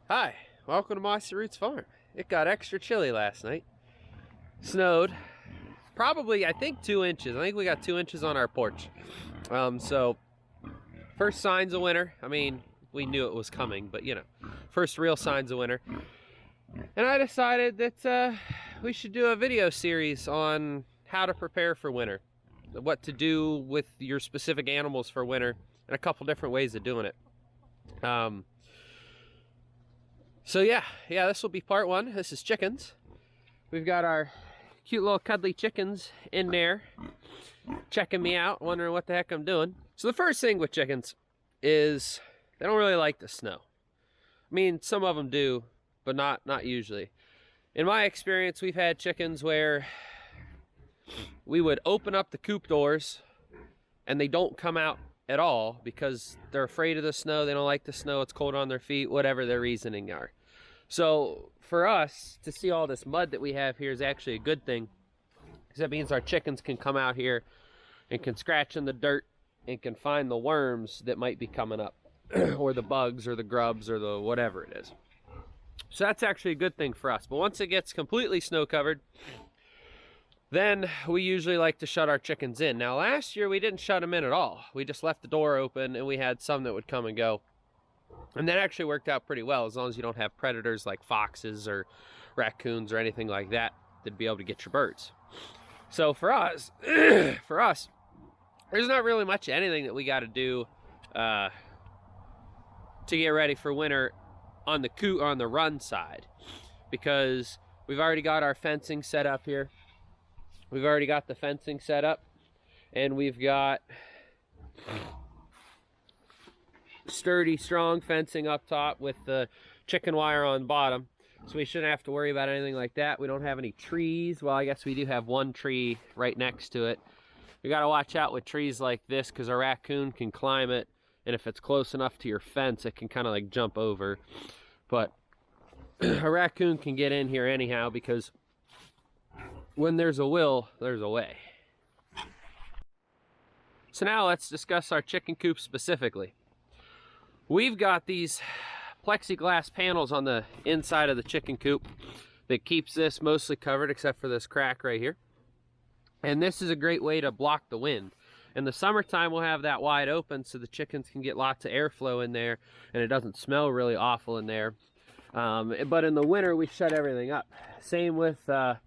Hi, welcome to Mossy Roots Farm. It got extra chilly last night. Snowed, probably I think 2 inches. I think we got 2 inches on our porch. So first signs of winter. I mean, we knew it was coming, but you know, first real signs of winter. And I decided that we should do a video series on how to prepare for winter, what to do with your specific animals for winter, and a couple different ways of doing it. So yeah, this will be part one. This is chickens. We've got our cute little cuddly chickens in there checking me out, wondering what the heck I'm doing. So the first thing with chickens is they don't really like the snow. I mean, some of them do, but not usually. In my experience, we've had chickens where we would open up the coop doors and they don't come out at all because they're afraid of the snow. They don't like the snow. It's cold on their feet, whatever their reasoning are. So for us to see all this mud that we have here is actually a good thing, because that means our chickens can come out here and can scratch in the dirt and can find the worms that might be coming up or the bugs or the grubs or the whatever it is. So that's actually a good thing for us. But once it gets completely snow covered, then we usually like to shut our chickens in. Now last year we didn't shut them in at all. We just left the door open and we had some that would come and go. And that actually worked out pretty well, as long as you don't have predators like foxes or raccoons or anything like that that'd be able to get your birds. So for us, there's not really much anything that we got to do to get ready for winter on the run side, because we've already got our fencing set up here. We've already got the fencing set up, and we've got sturdy, strong fencing up top with the chicken wire on bottom. So we shouldn't have to worry about anything like that. We don't have any trees. Well, I guess we do have one tree right next to it. We got to watch out with trees like this because a raccoon can climb it, and if it's close enough to your fence, it can kind of like jump over. But a raccoon can get in here anyhow, because when there's a will, there's a way. So now let's discuss our chicken coop specifically. We've got these plexiglass panels on the inside of the chicken coop that keeps this mostly covered except for this crack right here. And this is a great way to block the wind. In the summertime, we'll have that wide open so the chickens can get lots of airflow in there and it doesn't smell really awful in there. But in the winter, we shut everything up. Same with our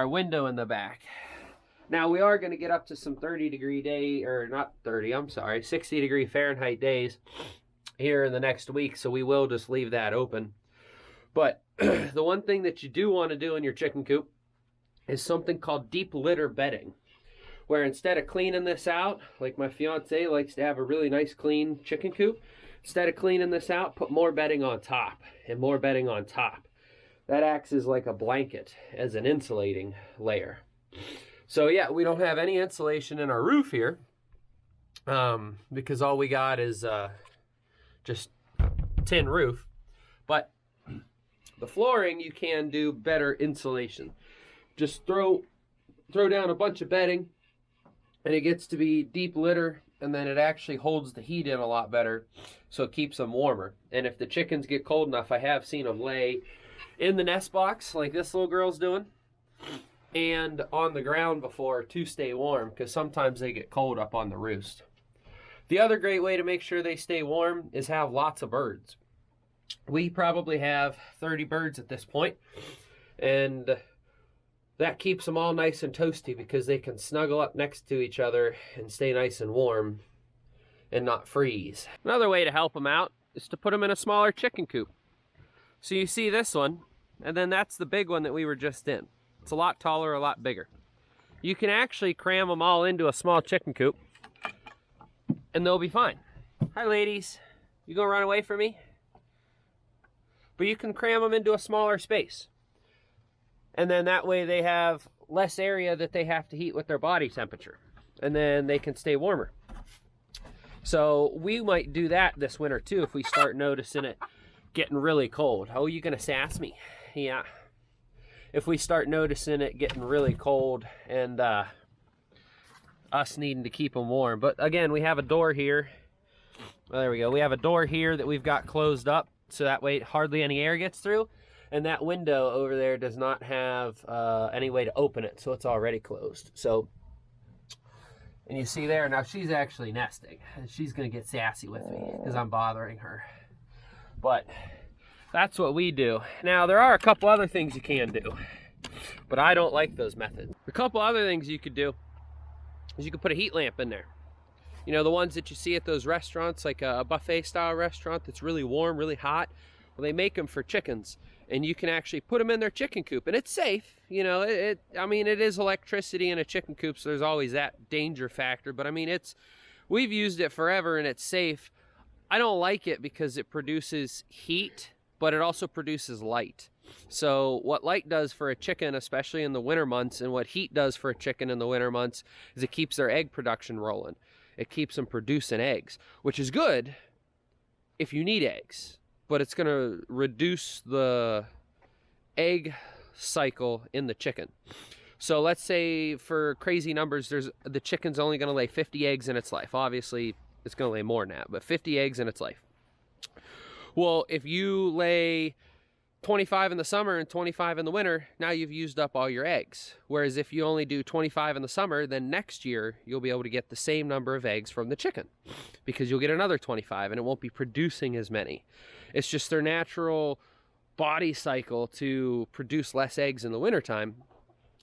window in the back. Now we are going to get up to some 60 degree Fahrenheit days here in the next week, so we will just leave that open. But the one thing that you do want to do in your chicken coop is something called deep litter bedding, where instead of cleaning this out, like my fiance likes to have a really nice clean chicken coop, instead of cleaning this out, put more bedding on top and more bedding on top. That acts as like a blanket, as an insulating layer. So yeah, we don't have any insulation in our roof here, because all we got is just tin roof. But the flooring, you can do better insulation. Just throw down a bunch of bedding, and it gets to be deep litter, and then it actually holds the heat in a lot better, so it keeps them warmer. And if the chickens get cold enough, I have seen them lay in the nest box like this little girl's doing, and on the ground before to stay warm, because sometimes they get cold up on the roost. The other great way to make sure they stay warm is have lots of birds. We probably have 30 birds at this point, and that keeps them all nice and toasty because they can snuggle up next to each other and stay nice and warm and not freeze. Another way to help them out is to put them in a smaller chicken coop. So you see this one, and then that's the big one that we were just in. It's a lot taller, a lot bigger. You can actually cram them all into a small chicken coop, and they'll be fine. Hi, ladies. You gonna run away from me? But you can cram them into a smaller space. And then that way they have less area that they have to heat with their body temperature. And then they can stay warmer. So we might do that this winter too if we start noticing it getting really cold. Oh, you gonna sass me? Yeah. If we start noticing it getting really cold and us needing to keep them warm. But again, we have a door here. Well, there we go. We have a door here that we've got closed up so that way hardly any air gets through. And that window over there does not have any way to open it, so it's already closed. So, and you see there, now she's actually nesting. And she's going to get sassy with me because I'm bothering her. But that's what we do. Now, there are a couple other things you can do, but I don't like those methods. A couple other things you could do is you could put a heat lamp in there. You know, the ones that you see at those restaurants, like a buffet style restaurant that's really warm, really hot. Well, they make them for chickens, and you can actually put them in their chicken coop, and it's safe. You know, I mean, it is electricity in a chicken coop, so there's always that danger factor. But I mean, we've used it forever, and it's safe. I don't like it because it produces heat, but it also produces light. So what light does for a chicken, especially in the winter months, and what heat does for a chicken in the winter months, is it keeps their egg production rolling. It keeps them producing eggs, which is good if you need eggs. But it's going to reduce the egg cycle in the chicken. So let's say for crazy numbers, the chicken's only going to lay 50 eggs in its life. Obviously, it's going to lay more than that, but 50 eggs in its life. Well, if you lay 25 in the summer and 25 in the winter, now you've used up all your eggs. Whereas if you only do 25 in the summer, then next year you'll be able to get the same number of eggs from the chicken because you'll get another 25 and it won't be producing as many. It's just their natural body cycle to produce less eggs in the wintertime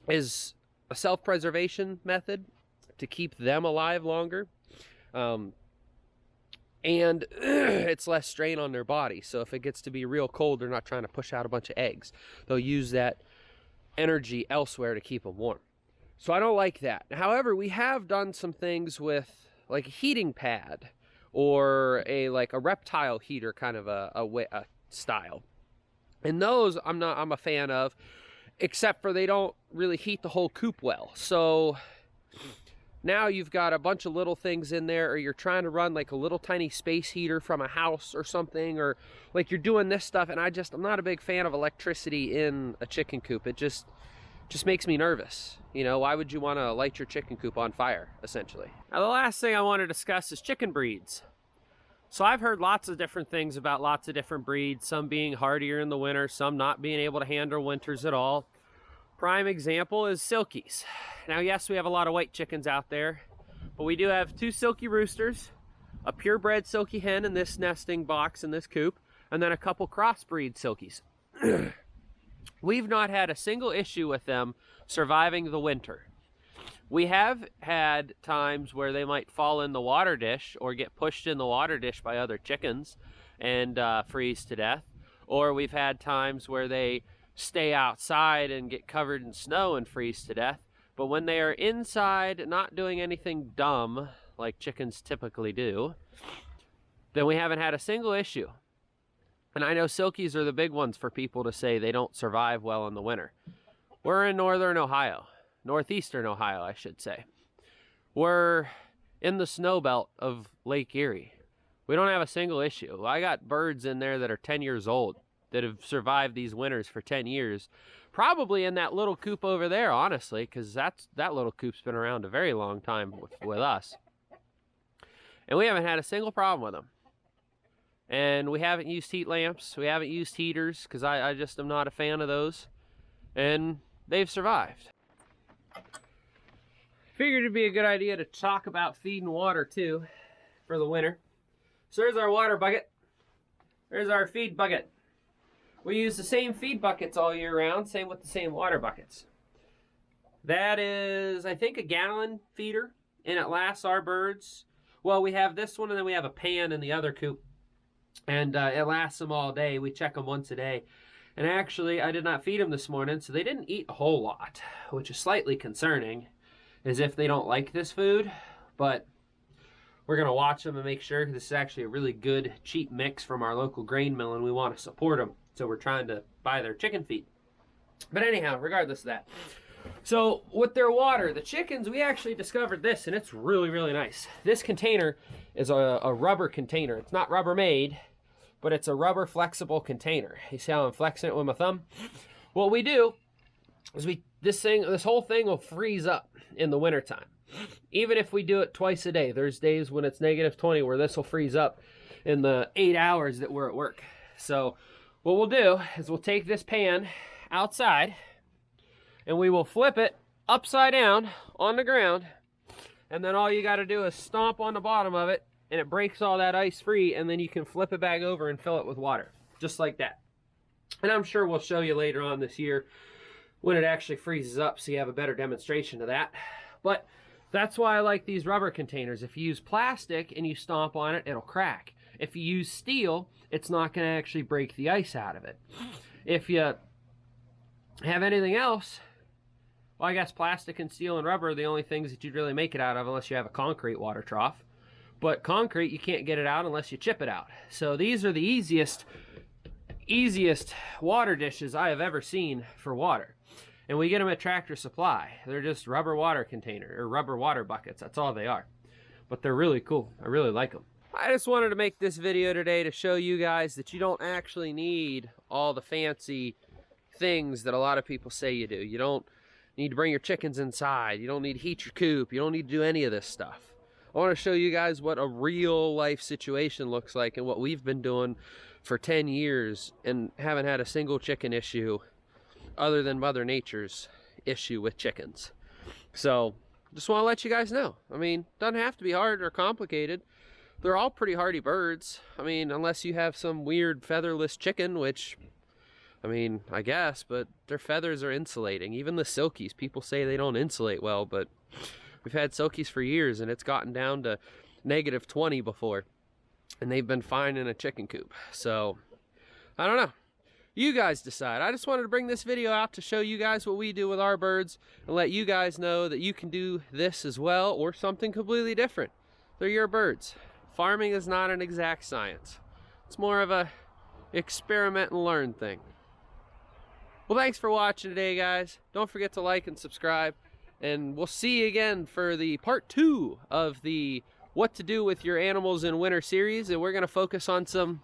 is a self-preservation method to keep them alive longer. And it's less strain on their body. So if it gets to be real cold, they're not trying to push out a bunch of eggs. They'll use that energy elsewhere to keep them warm. So I don't like that. However, we have done some things with like a heating pad or a reptile heater kind of a style. And those I'm a fan of, except for they don't really heat the whole coop well. So now you've got a bunch of little things in there, or you're trying to run like a little tiny space heater from a house or something, or like you're doing this stuff, and I'm not a big fan of electricity in a chicken coop. It just makes me nervous. You know, why would you want to light your chicken coop on fire, essentially? Now, the last thing I want to discuss is chicken breeds. So I've heard lots of different things about lots of different breeds, some being hardier in the winter, some not being able to handle winters at all. Prime example is silkies. Now, yes, we have a lot of white chickens out there, but we do have 2 silky roosters, a purebred silky hen in this nesting box in this coop, and then a couple crossbreed silkies. We've not had a single issue with them surviving the winter. We have had times where they might fall in the water dish or get pushed in the water dish by other chickens and freeze to death. Or we've had times where they stay outside and get covered in snow and freeze to death. But when they are inside, not doing anything dumb like chickens typically do, then we haven't had a single issue. And I know silkies are the big ones for people to say they don't survive well in the winter. We're in northern Ohio. Northeastern Ohio, I should say. We're in the snow belt of Lake Erie. We don't have a single issue. I got birds in there that are 10 years old that have survived these winters for 10 years. Probably in that little coop over there, honestly, because that little coop's been around a very long time with us. And we haven't had a single problem with them. And we haven't used heat lamps. We haven't used heaters because I just am not a fan of those. And they've survived. Figured it'd be a good idea to talk about feed and water too for the winter. So there's our water bucket. There's our feed bucket. We use the same feed buckets all year round, same with the same water buckets. That is, I think, a gallon feeder, and it lasts our birds. Well, we have this one, and then we have a pan in the other coop, and it lasts them all day. We check them once a day. And actually, I did not feed them this morning, so they didn't eat a whole lot, which is slightly concerning, as if they don't like this food. But we're going to watch them and make sure. This is actually a really good, cheap mix from our local grain mill, and we want to support them. So we're trying to buy their chicken feed. But anyhow, regardless of that. So with their water, the chickens, we actually discovered this, and it's really, really nice. This container is a rubber container. It's not rubber made, but it's a rubber flexible container. You see how I'm flexing it with my thumb? What we do is this whole thing will freeze up in the wintertime. Even if we do it twice a day, there's days when it's -20 where this will freeze up in the 8 hours that we're at work. So what we'll do is we'll take this pan outside and we will flip it upside down on the ground, and then all you got to do is stomp on the bottom of it and it breaks all that ice free, and then you can flip it back over and fill it with water, just like that. And I'm sure we'll show you later on this year when it actually freezes up so you have a better demonstration of that. But that's why I like these rubber containers. If you use plastic and you stomp on it, it'll crack. If you use steel, it's not going to actually break the ice out of it. If you have anything else, well, I guess plastic and steel and rubber are the only things that you'd really make it out of unless you have a concrete water trough. But concrete, you can't get it out unless you chip it out. So these are the easiest water dishes I have ever seen for water. And we get them at Tractor Supply. They're just rubber water container or rubber water buckets. That's all they are. But they're really cool. I really like them. I just wanted to make this video today to show you guys that you don't actually need all the fancy things that a lot of people say you do. You don't need to bring your chickens inside. You don't need to heat your coop. You don't need to do any of this stuff. I want to show you guys what a real life situation looks like and what we've been doing for 10 years and haven't had a single chicken issue other than Mother Nature's issue with chickens. So just want to let you guys know. I mean, doesn't have to be hard or complicated. They're all pretty hardy birds. I mean, unless you have some weird featherless chicken, which, I mean, I guess, but their feathers are insulating. Even the silkies, people say they don't insulate well, but we've had silkies for years and it's gotten down to -20 before. And they've been fine in a chicken coop. So, I don't know. You guys decide. I just wanted to bring this video out to show you guys what we do with our birds and let you guys know that you can do this as well or something completely different. They're your birds. Farming is not an exact science. It's more of a experiment and learn thing. Well, thanks for watching today, guys. Don't forget to like and subscribe. And we'll see you again for the part 2 of the What to Do with Your Animals in Winter series. And we're going to focus on some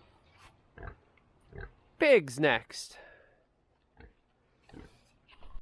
pigs next.